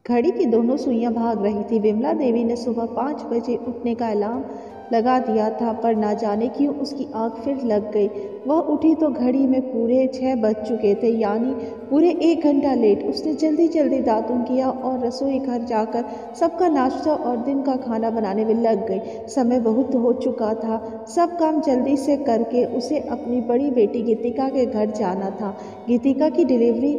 घड़ी की दोनों सुइयां भाग रही थी। विमला देवी ने सुबह 5 बजे उठने का अलार्म लगा दिया था, पर ना जाने क्यों उसकी आंख फिर लग गई। वह उठी तो घड़ी में पूरे 6 बज चुके थे, यानी पूरे 1 घंटा लेट। उसने जल्दी जल्दी दातुन किया और रसोई घर जाकर सबका नाश्ता और दिन का खाना बनाने में लग गई। समय बहुत हो चुका था। सब काम जल्दी से करके उसे अपनी बड़ी बेटी गीतिका के घर जाना था। गीतिका की डिलीवरी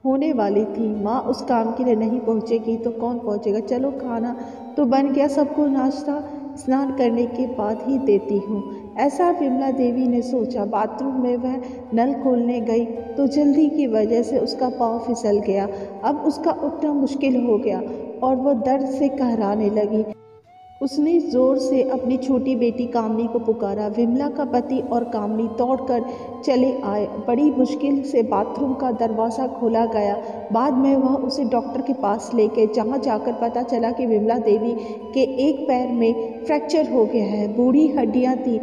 होने वाली थी। माँ उस काम के लिए नहीं पहुँचेगी तो कौन पहुँचेगा। चलो, खाना तो बन गया, सबको नाश्ता स्नान करने के बाद ही देती हूँ, ऐसा विमला देवी ने सोचा। बाथरूम में वह नल खोलने गई तो जल्दी की वजह से उसका पाँव फिसल गया। अब उसका उठना मुश्किल हो गया और वह दर्द से कहराने लगी। उसने जोर से अपनी छोटी बेटी कामनी को पुकारा। विमला का पति और कामनी दौड़कर चले आए। बड़ी मुश्किल से बाथरूम का दरवाज़ा खोला गया। बाद में वह उसे डॉक्टर के पास ले गए, जहाँ जाकर पता चला कि विमला देवी के एक पैर में फ्रैक्चर हो गया है। बूढ़ी हड्डियाँ थी,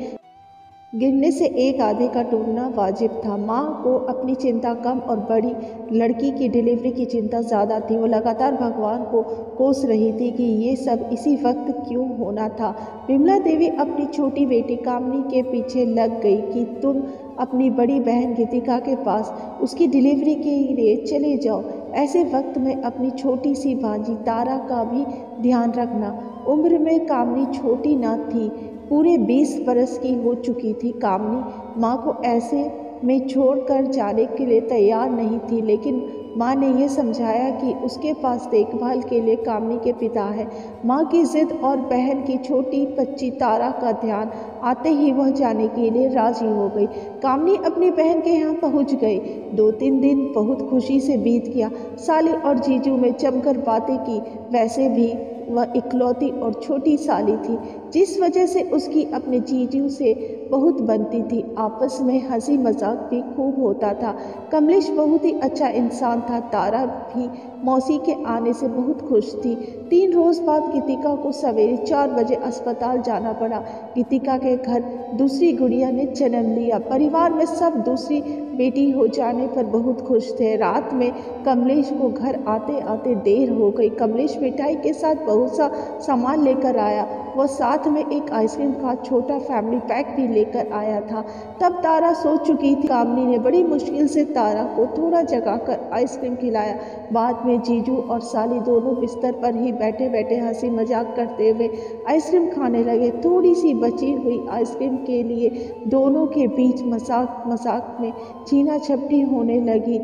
गिरने से एक आधे का टूटना वाजिब था। माँ को अपनी चिंता कम और बड़ी लड़की की डिलीवरी की चिंता ज़्यादा थी। वो लगातार भगवान को कोस रही थी कि ये सब इसी वक्त क्यों होना था। विमला देवी अपनी छोटी बेटी कामनी के पीछे लग गई कि तुम अपनी बड़ी बहन गीतिका के पास उसकी डिलीवरी के लिए चले जाओ। ऐसे वक्त में अपनी छोटी सी भांजी तारा का भी ध्यान रखना। उम्र में कामनी छोटी ना थी, पूरे 20 बरस की हो चुकी थी। कामनी माँ को ऐसे में छोड़कर जाने के लिए तैयार नहीं थी, लेकिन माँ ने यह समझाया कि उसके पास देखभाल के लिए कामनी के पिता है। माँ की जिद और बहन की छोटी बच्ची तारा का ध्यान आते ही वह जाने के लिए राजी हो गई। कामनी अपनी बहन के यहाँ पहुँच गई। 2-3 दिन बहुत खुशी से बीत गया। साली और जीजू में जमकर बातें की। वैसे भी वह इकलौती और छोटी साली थी, जिस वजह से उसकी अपने जीजू से बहुत बनती थी। आपस में हंसी मजाक भी खूब होता था। कमलेश बहुत ही अच्छा इंसान था। तारा भी मौसी के आने से बहुत खुश थी। 3 रोज बाद गीतिका को सवेरे 4 बजे अस्पताल जाना पड़ा। गीतिका के घर दूसरी गुड़िया ने जन्म लिया। परिवार में सब दूसरी बेटी हो जाने पर बहुत खुश थे। रात में कमलेश को घर आते आते देर हो गई। कमलेश मिठाई के साथ बहुत सा सामान लेकर आया। वह साथ में एक आइसक्रीम का छोटा फैमिली पैक भी लेकर आया था। तब तारा सो चुकी थी। कामनी ने बड़ी मुश्किल से तारा को थोड़ा जगाकर आइसक्रीम खिलाया। बाद में जीजू और साली दोनों बिस्तर पर ही बैठे बैठे हंसी मजाक करते हुए आइसक्रीम खाने लगे। थोड़ी सी बची हुई आइसक्रीम के लिए दोनों के बीच मजाक मजाक में छीना झपटी होने लगी।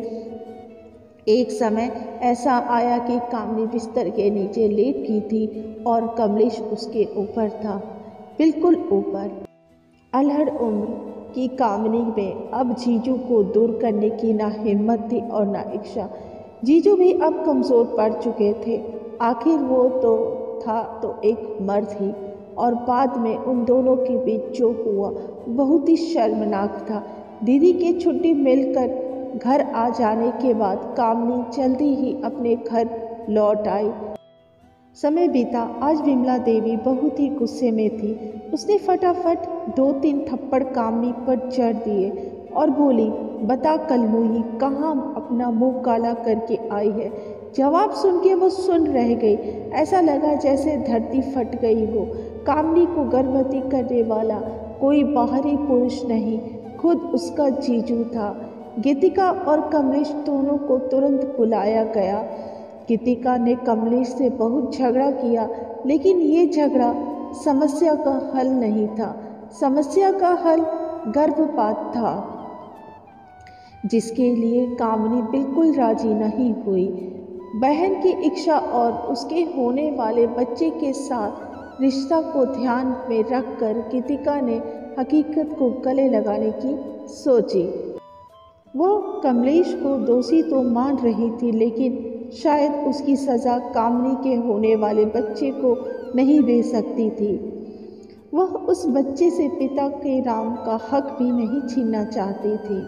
एक समय ऐसा आया कि कामनी बिस्तर के नीचे लेट गई थी और कमलेश उसके ऊपर था, बिल्कुल ऊपर। अलहड़ उम्र की कामनी में अब जीजू को दूर करने की ना हिम्मत थी और ना इच्छा। जीजू भी अब कमज़ोर पड़ चुके थे। आखिर वो तो था तो एक मर्द ही, और बाद में उन दोनों के बीच जो हुआ बहुत ही शर्मनाक था। दीदी की छुट्टी मिलकर घर आ जाने के बाद कामनी जल्दी ही अपने घर लौट आई। समय बीता। आज विमला देवी बहुत ही गुस्से में थी। उसने फटाफट 2-3 थप्पड़ कामनी पर जड़ दिए और बोली, बता कलमुही, कहाँ अपना मुंह काला करके आई है। जवाब सुन के वो सुन रह गई। ऐसा लगा जैसे धरती फट गई हो। कामनी को गर्भवती करने वाला कोई बाहरी पुरुष नहीं, खुद उसका जीजू था। गीतिका और कमलेश दोनों को तुरंत बुलाया गया। गीतिका ने कमलेश से बहुत झगड़ा किया, लेकिन ये झगड़ा समस्या का हल नहीं था। समस्या का हल गर्भपात था, जिसके लिए कामनी बिल्कुल राजी नहीं हुई। बहन की इच्छा और उसके होने वाले बच्चे के साथ रिश्ता को ध्यान में रखकर गीतिका ने हकीकत को गले लगाने की सोची। वो कमलेश को दोषी तो मान रही थी, लेकिन शायद उसकी सज़ा कामनी के होने वाले बच्चे को नहीं दे सकती थी। वह उस बच्चे से पिता के नाम का हक भी नहीं छीनना चाहती थी।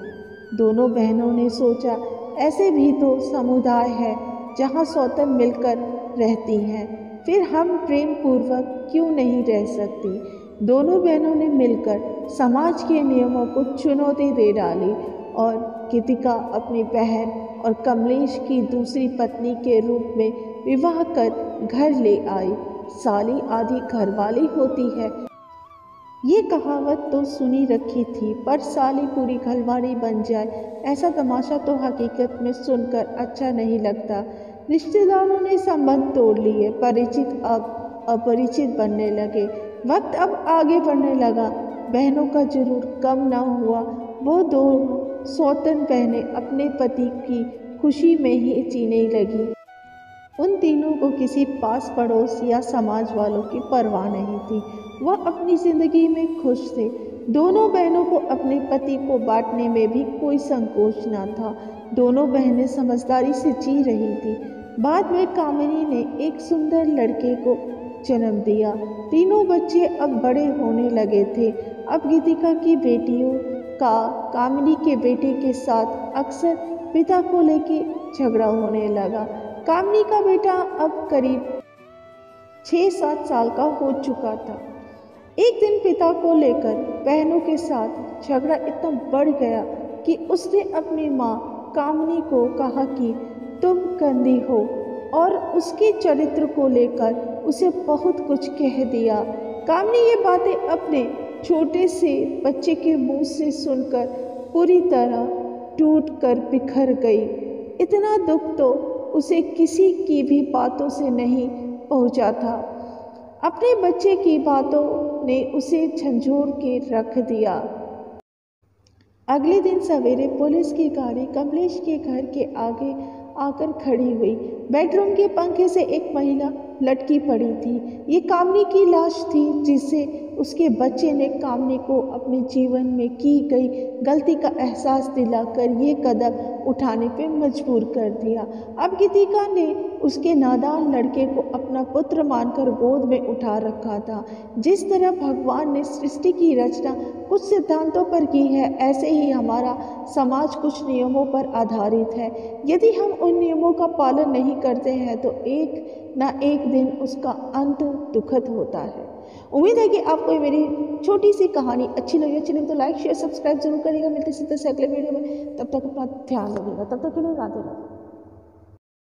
दोनों बहनों ने सोचा, ऐसे भी तो समुदाय है जहाँ सौतन मिलकर रहती हैं, फिर हम प्रेम पूर्वक क्यों नहीं रह सकती। दोनों बहनों ने मिलकर समाज के नियमों को चुनौती दे डाली और गीतिका अपनी बहन और कमलेश की दूसरी पत्नी के रूप में विवाह कर घर ले आई। साली आधी घरवाली होती है, ये कहावत तो सुनी रखी थी, पर साली पूरी घरवाली बन जाए ऐसा तमाशा तो हकीकत में सुनकर अच्छा नहीं लगता। रिश्तेदारों ने संबंध तोड़ लिए, परिचित अब अपरिचित बनने लगे। वक्त अब आगे बढ़ने लगा, बहनों का जुनून कम न हुआ। वो दो सौतन बहनें अपने पति की खुशी में ही जीने लगी। उन तीनों को किसी पास पड़ोस या समाज वालों की परवाह नहीं थी। वह अपनी जिंदगी में खुश थे। दोनों बहनों को अपने पति को बांटने में भी कोई संकोच न था। दोनों बहनें समझदारी से जी रही थी। बाद में कामिनी ने एक सुंदर लड़के को जन्म दिया। तीनों बच्चे अब बड़े होने लगे थे। अब गीतिका की बेटियों का कामिनी के बेटे के साथ अक्सर पिता को लेके झगड़ा होने लगा। कामिनी का बेटा अब करीब 6-7 साल का हो चुका था। एक दिन पिता को लेकर बहनों के साथ झगड़ा इतना बढ़ गया कि उसने अपनी माँ कामिनी को कहा कि तुम गंदी हो, और उसके चरित्र को लेकर उसे बहुत कुछ कह दिया। कामिनी ये बातें अपने छोटे से बच्चे के मुंह से सुनकर पूरी तरह टूट कर बिखर गई। इतना दुख तो उसे किसी की भी बातों से नहीं पहुंचा था। अपने बच्चे की बातों ने उसे झंझोर के रख दिया। अगले दिन सवेरे पुलिस की गाड़ी कमलेश के घर के आगे आकर खड़ी हुई। बेडरूम के पंखे से एक महिला लटकी पड़ी थी। ये कामिनी की लाश थी, जिसे उसके बच्चे ने कामिनी को अपने जीवन में की गई गलती का एहसास दिलाकर ये कदम उठाने पे मजबूर कर दिया। अब गीतिका ने उसके नादान लड़के को अपना पुत्र मानकर गोद में उठा रखा था। जिस तरह भगवान ने सृष्टि की रचना कुछ सिद्धांतों पर की है, ऐसे ही हमारा समाज कुछ नियमों पर आधारित है। यदि हम उन नियमों का पालन नहीं करते हैं तो एक ना एक दिन उसका अंत दुखद होता है। उम्मीद है कि आपको मेरी छोटी सी कहानी अच्छी लगी तो लाइक शेयर सब्सक्राइब जरूर करिएगा। मिलते सीधे से अगले वीडियो में, तब तक अपना ध्यान रखिएगा। तब तक के लिए राधे राधे।